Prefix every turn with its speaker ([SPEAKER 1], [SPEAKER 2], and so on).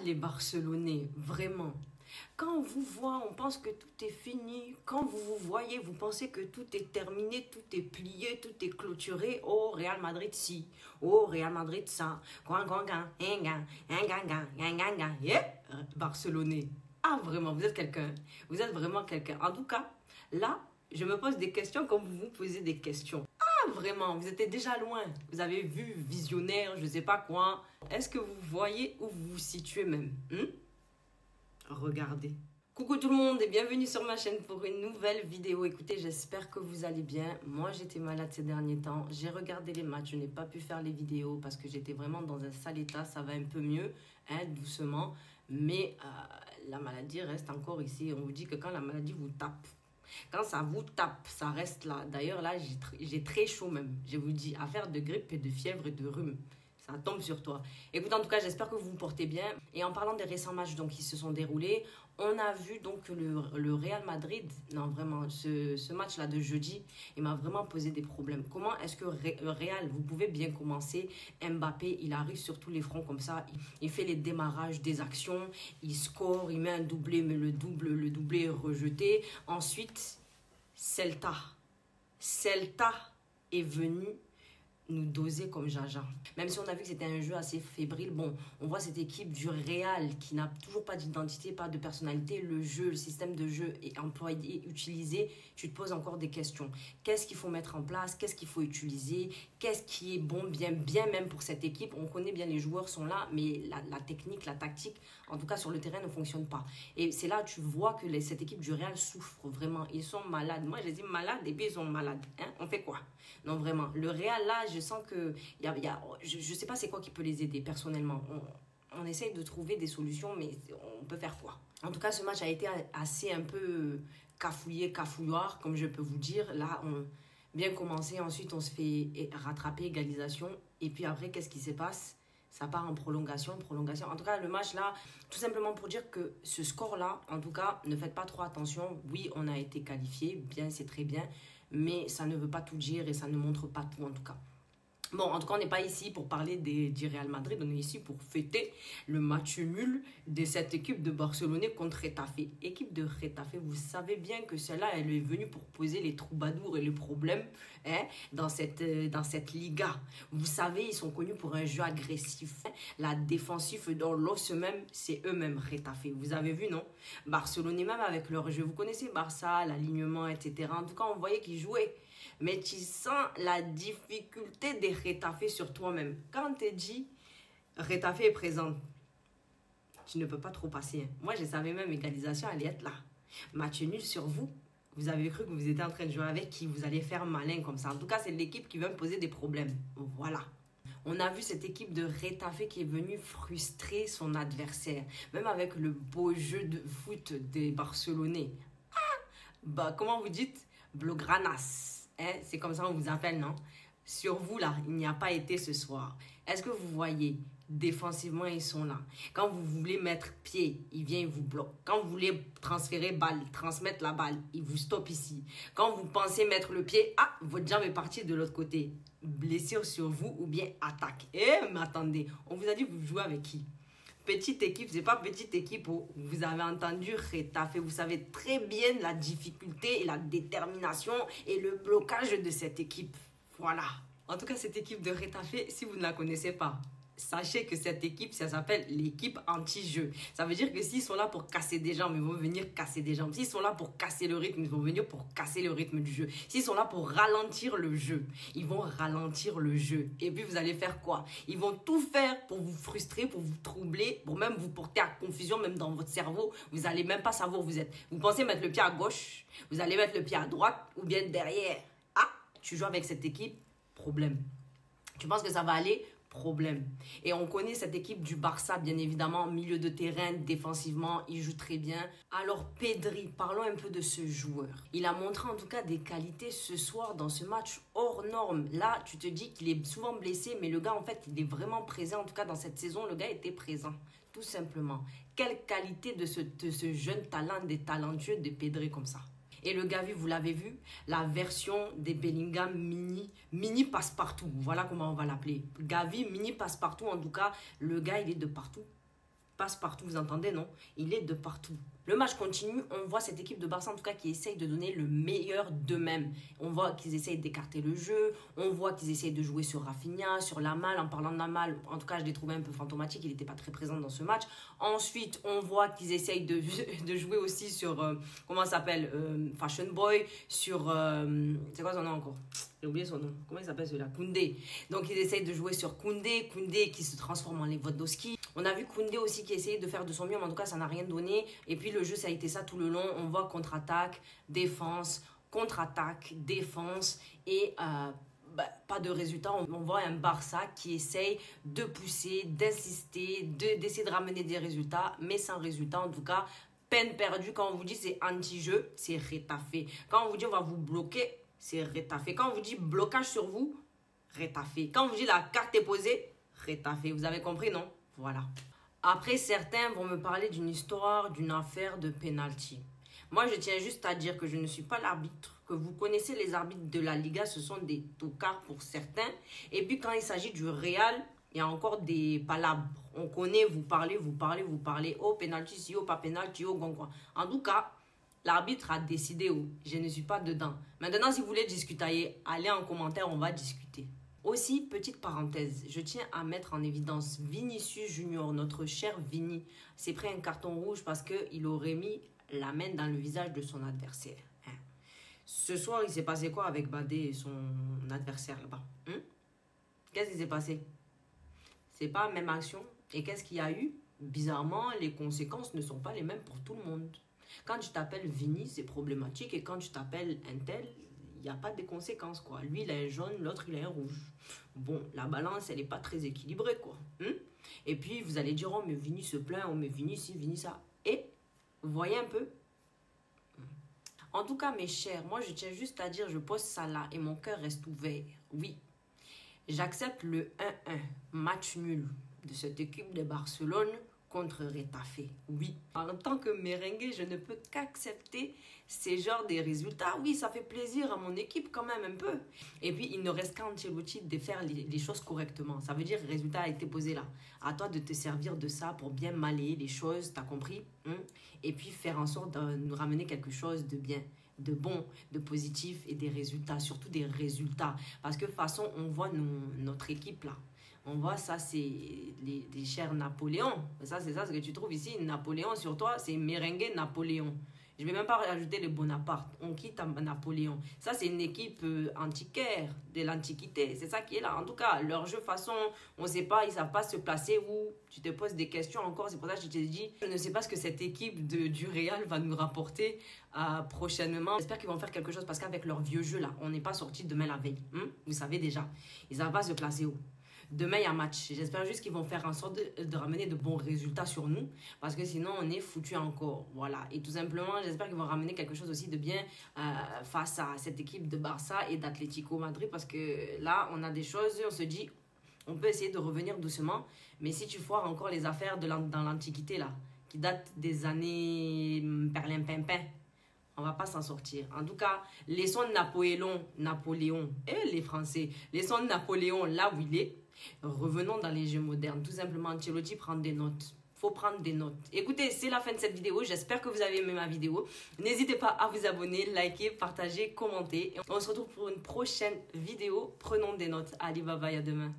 [SPEAKER 1] Les Barcelonais, vraiment. Quand on vous voit, on pense que tout est fini. Quand vous vous voyez, vous pensez que tout est terminé, tout est plié, tout est clôturé. Oh, Real Madrid, si. Oh, Real Madrid, ça. Barcelonais. Ah, vraiment, vous êtes quelqu'un. Vous êtes vraiment quelqu'un. En tout cas, là, je me pose des questions comme vous vous posez des questions. Ah, vraiment, vous étiez déjà loin. Vous avez vu visionnaire, je ne sais pas quoi. Est-ce que vous voyez où vous vous situez même? Regardez. Coucou tout le monde et bienvenue sur ma chaîne pour une nouvelle vidéo. Écoutez, j'espère que vous allez bien. Moi, j'étais malade ces derniers temps. J'ai regardé les matchs, je n'ai pas pu faire les vidéos parce que j'étais vraiment dans un sale état. Ça va un peu mieux, hein, doucement. Mais la maladie reste encore ici. On vous dit que quand la maladie vous tape, quand ça vous tape, ça reste là. D'ailleurs, là, j'ai très chaud même. Je vous dis, affaire de grippe et de fièvre et de rhume. Ça tombe sur toi. Écoute, en tout cas, j'espère que vous vous portez bien. Et en parlant des récents matchs donc, qui se sont déroulés, on a vu donc le Real Madrid, non vraiment, ce match-là de jeudi, il m'a vraiment posé des problèmes. Comment est-ce que Real, vous pouvez bien commencer, Mbappé, il arrive sur tous les fronts comme ça, il fait les démarrages des actions, il score, il met un doublé, mais le doublé est rejeté. Ensuite, Celta est venu nous doser comme Jaja. Même si on a vu que c'était un jeu assez fébrile, bon, on voit cette équipe du Real qui n'a toujours pas d'identité, pas de personnalité. Le jeu, le système de jeu est employé, utilisé. Tu te poses encore des questions. Qu'est-ce qu'il faut mettre en place? Qu'est-ce qu'il faut utiliser? Qu'est-ce qui est bon, bien même pour cette équipe? On connaît bien, les joueurs sont là, mais la technique, la tactique, en tout cas sur le terrain, ne fonctionne pas. Et c'est là que tu vois que cette équipe du Real souffre vraiment. Ils sont malades. Moi, je les dis malades et puis ils sont malades. Hein? On fait quoi? Non, vraiment. Le Real, là, je sens que je sais pas c'est quoi qui peut les aider personnellement. On essaye de trouver des solutions, mais on peut faire quoi? En tout cas, ce match a été assez un peu cafouillard, comme je peux vous dire. Là, on bien commencé, ensuite on se fait rattraper, égalisation. Et puis après, qu'est-ce qui se passe? Ça part en prolongation. En tout cas, le match là, tout simplement pour dire que ce score-là, en tout cas, ne faites pas trop attention. Oui, on a été qualifié, bien, c'est très bien. Mais ça ne veut pas tout dire et ça ne montre pas tout en tout cas. Bon, en tout cas, on n'est pas ici pour parler du Real Madrid. On est ici pour fêter le match nul de cette équipe de Barcelone contre Getafe. Équipe de Getafe, vous savez bien que celle-là, elle est venue pour poser les troubadours et les problèmes, hein, dans cette Liga. Vous savez, ils sont connus pour un jeu agressif. Hein. La défensive dans l'os même, c'est eux-mêmes Getafe. Vous avez vu, non? Barcelone, même avec leur jeu. Vous connaissez Barça, l'alignement, etc. En tout cas, on voyait qu'ils jouaient. Mais tu sens la difficulté des Getafe sur toi-même. Quand tu dis Getafe est présente, tu ne peux pas trop passer. Hein. Moi, je savais même égalisation allait être là. Match nul sur vous. Vous avez cru que vous étiez en train de jouer avec qui vous allez faire malin comme ça. En tout cas, c'est l'équipe qui va me poser des problèmes. Voilà. On a vu cette équipe de Getafe qui est venue frustrer son adversaire. Même avec le beau jeu de foot des Barcelonais. Bah, comment vous dites? Blaugranas. Hein, c'est comme ça qu'on vous appelle, non? Sur vous, là, il n'y a pas été ce soir. Est-ce que vous voyez, défensivement, ils sont là. Quand vous voulez mettre pied, ils viennent, ils vous bloquent. Quand vous voulez transférer balle, transmettre la balle, ils vous stoppent ici. Quand vous pensez mettre le pied, ah, votre jambe est partie de l'autre côté. Blessure sur vous ou bien attaque. Eh, mais attendez, on vous a dit que vous jouez avec qui? Petite équipe, c'est pas petite équipe. Oh. Vous avez entendu Getafe, vous savez très bien la difficulté et la détermination et le blocage de cette équipe. Voilà. En tout cas, cette équipe de Getafe, si vous ne la connaissez pas, sachez que cette équipe, ça s'appelle l'équipe anti-jeu. Ça veut dire que s'ils sont là pour casser des jambes, ils vont venir casser des jambes. S'ils sont là pour casser le rythme, ils vont venir pour casser le rythme du jeu. S'ils sont là pour ralentir le jeu, ils vont ralentir le jeu. Et puis, vous allez faire quoi? Ils vont tout faire pour vous frustrer, pour vous troubler, pour même vous porter à confusion, même dans votre cerveau. Vous n'allez même pas savoir où vous êtes. Vous pensez mettre le pied à gauche, vous allez mettre le pied à droite ou bien derrière. Ah, tu joues avec cette équipe, problème. Tu penses que ça va aller? Problème. Et on connaît cette équipe du Barça, bien évidemment, milieu de terrain, défensivement, il joue très bien. Alors Pedri, parlons un peu de ce joueur. Il a montré en tout cas des qualités ce soir dans ce match hors norme. Là, tu te dis qu'il est souvent blessé, mais le gars, en fait, il est vraiment présent. En tout cas, dans cette saison, le gars était présent, tout simplement. Quelle qualité de ce jeune talent, des talentueux de Pedri comme ça. Et le Gavi, vous l'avez vu, la version des Bellingham mini passe-partout. Voilà comment on va l'appeler. Gavi mini passe-partout. En tout cas, le gars, il est de partout. passe partout, vous entendez, non? Il est de partout. Le match continue, on voit cette équipe de Barça, en tout cas, qui essaye de donner le meilleur d'eux-mêmes. On voit qu'ils essayent d'écarter le jeu, on voit qu'ils essayent de jouer sur Rafinha, sur Lamal. En parlant de Lamal, en tout cas, je l'ai trouvé un peu fantomatique, il n'était pas très présent dans ce match. Ensuite, on voit qu'ils essayent de jouer aussi sur, comment ça s'appelle, Fashion Boy, sur, c'est quoi son nom encore? J'ai oublié son nom. Comment il s'appelle celui-là? Koundé. Donc, ils essayent de jouer sur Koundé. Koundé qui se transforme en Lewandowski. On a vu Koundé aussi qui essayait de faire de son mieux, mais en tout cas, ça n'a rien donné. Et puis, le jeu, ça a été ça tout le long. On voit contre-attaque, défense, contre-attaque, défense et pas de résultat. On voit un Barça qui essaye de pousser, d'insister, d'essayer de ramener des résultats, mais sans résultat. En tout cas, peine perdue. Quand on vous dit c'est anti-jeu, c'est rétafé. Quand on vous dit on va vous bloquer, c'est rétafé. Quand on vous dit blocage sur vous, rétafé. Quand on vous dit la carte est posée, rétafé. Vous avez compris, non? Voilà. Après, certains vont me parler d'une histoire, d'une affaire de penalty. Moi, je tiens juste à dire que je ne suis pas l'arbitre, que vous connaissez les arbitres de la Liga, ce sont des tocards pour certains. Et puis, quand il s'agit du Real, il y a encore des palabres. On connaît, vous parlez. Oh, penalty, si, oh, pas penalty, oh, quoi. En tout cas, l'arbitre a décidé, oh, je ne suis pas dedans. Maintenant, si vous voulez discuter, allez en commentaire, on va discuter. Aussi, petite parenthèse, je tiens à mettre en évidence Vinicius Junior, notre cher Vini, s'est pris un carton rouge parce qu'il aurait mis la main dans le visage de son adversaire. Ce soir, il s'est passé quoi avec Badé et son adversaire là-bas? Qu'est-ce qui s'est passé? C'est pas la même action. Et qu'est-ce qu'il y a eu? Bizarrement, les conséquences ne sont pas les mêmes pour tout le monde. Quand tu t'appelles Vini, c'est problématique. Et quand tu t'appelles un tel, il n'y a pas de conséquences, quoi. Lui, il a un jaune, l'autre, il a un rouge. Bon, la balance, elle n'est pas très équilibrée, quoi. Et puis, vous allez dire, oh, mais Vini se plaint, oh, mais Vini ci, Vini ça. Et, vous voyez un peu? En tout cas, mes chers, moi, je tiens juste à dire, je pose ça là et mon cœur reste ouvert. Oui, j'accepte le 1-1, match nul de cette équipe de Barcelone contre Retafe. Oui, en tant que merengue, je ne peux qu'accepter ces genres de résultats. Oui, ça fait plaisir à mon équipe quand même un peu. Et puis, il ne reste qu'à Ancelotti de faire les choses correctement. Ça veut dire que le résultat a été posé là. À toi de te servir de ça pour bien malayer les choses, t'as compris? Et puis, faire en sorte de nous ramener quelque chose de bien, de bon, de positif et des résultats, surtout des résultats. Parce que de toute façon, on voit notre équipe là. On voit ça, c'est les chers Napoléon. Ça, c'est ça ce que tu trouves ici. Napoléon sur toi, c'est merengue Napoléon. Je ne vais même pas rajouter le Bonaparte. On quitte Napoléon. Ça, c'est une équipe antiquaire, de l'Antiquité. C'est ça qui est là. En tout cas, leur jeu, façon, on ne sait pas, ils ne savent pas se placer où. Tu te poses des questions encore. C'est pour ça que je te dis, je ne sais pas ce que cette équipe du Real va nous rapporter prochainement. J'espère qu'ils vont faire quelque chose parce qu'avec leur vieux jeu, là, on n'est pas sorti demain la veille. Vous savez déjà. Ils ne savent pas se placer où. Demain, il y a un match. J'espère juste qu'ils vont faire en sorte de ramener de bons résultats sur nous. Parce que sinon, on est foutu encore. Voilà. Et tout simplement, j'espère qu'ils vont ramener quelque chose aussi de bien face à cette équipe de Barça et d'Atlético Madrid. Parce que là, on a des choses, on se dit, on peut essayer de revenir doucement. Mais si tu foires encore les affaires dans l'Antiquité, là, qui datent des années perlimpinpin, on va pas s'en sortir. En tout cas, laissons Napoléon et les Français, laissons Napoléon là où il est. Revenons dans les jeux modernes. Tout simplement, Ancelotti prend des notes. Faut prendre des notes. Écoutez, c'est la fin de cette vidéo. J'espère que vous avez aimé ma vidéo. N'hésitez pas à vous abonner, liker, partager, commenter. On se retrouve pour une prochaine vidéo. Prenons des notes. Allez, bye bye, à demain.